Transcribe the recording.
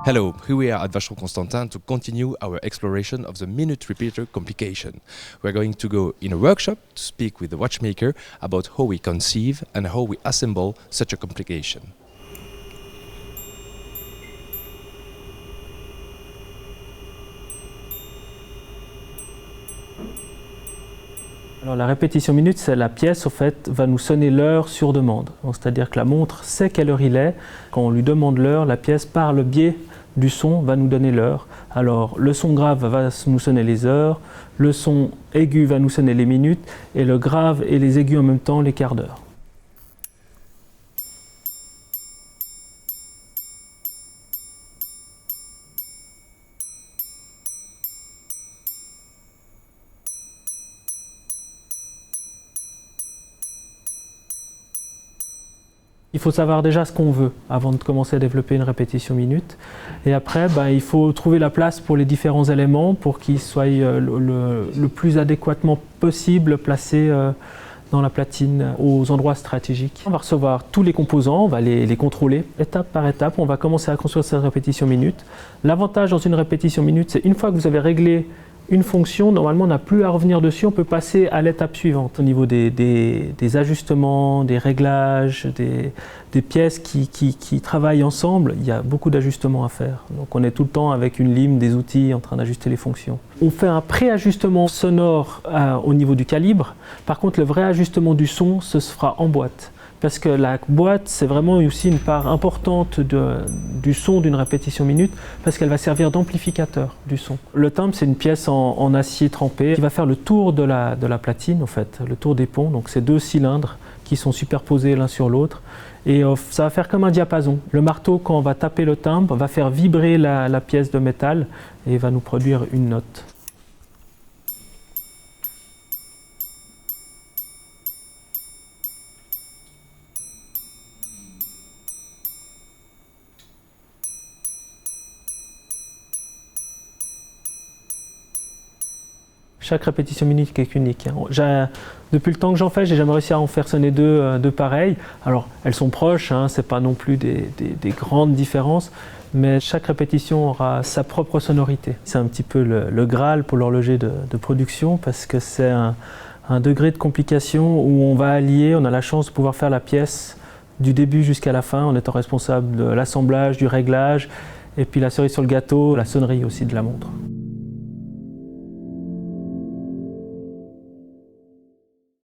Hello, here we are at Vacheron Constantin to continue our exploration of the minute repeater complication. We're going to go in a workshop to speak with the watchmaker about how we conceive and how we assemble such a complication. Alors la répétition minute, c'est la pièce au fait va nous sonner l'heure sur demande. C'est-à-dire que la montre sait quelle heure il est. Quand on lui demande l'heure, la pièce par le biais du son va nous donner l'heure. Alors le son grave va nous sonner les heures, le son aigu va nous sonner les minutes et le grave et les aigus en même temps les quarts d'heure. Il faut savoir déjà ce qu'on veut avant de commencer à développer une répétition minute. Et après, il faut trouver la place pour les différents éléments pour qu'ils soient le plus adéquatement possible placés dans la platine aux endroits stratégiques. On va recevoir tous les composants, on va les contrôler étape par étape. On va commencer à construire cette répétition minute. L'avantage dans une répétition minute, c'est une fois que vous avez réglé une fonction, normalement on n'a plus à revenir dessus, on peut passer à l'étape suivante. Au niveau des ajustements, des réglages, des pièces qui travaillent ensemble, il y a beaucoup d'ajustements à faire. Donc on est tout le temps avec une lime, des outils en train d'ajuster les fonctions. On fait un préajustement sonore au niveau du calibre. Par contre le vrai ajustement du son, ce se fera en boîte. Parce que la boîte, c'est vraiment aussi une part importante du son d'une répétition minute, parce qu'elle va servir d'amplificateur du son. Le timbre, c'est une pièce en acier trempé qui va faire le tour de la platine, en fait, le tour des ponts. Donc c'est deux cylindres qui sont superposés l'un sur l'autre. Et ça va faire comme un diapason. Le marteau, quand on va taper le timbre, va faire vibrer la pièce de métal et va nous produire une note. Chaque répétition minute est unique. Depuis le temps que j'en fais, j'ai jamais réussi à en faire sonner deux pareilles. Alors, elles sont proches, c'est pas non plus des grandes différences, mais chaque répétition aura sa propre sonorité. C'est un petit peu le Graal pour l'horloger de production, parce que c'est un degré de complication où on va allier, on a la chance de pouvoir faire la pièce du début jusqu'à la fin en étant responsable de l'assemblage, du réglage, et puis la cerise sur le gâteau, la sonnerie aussi de la montre.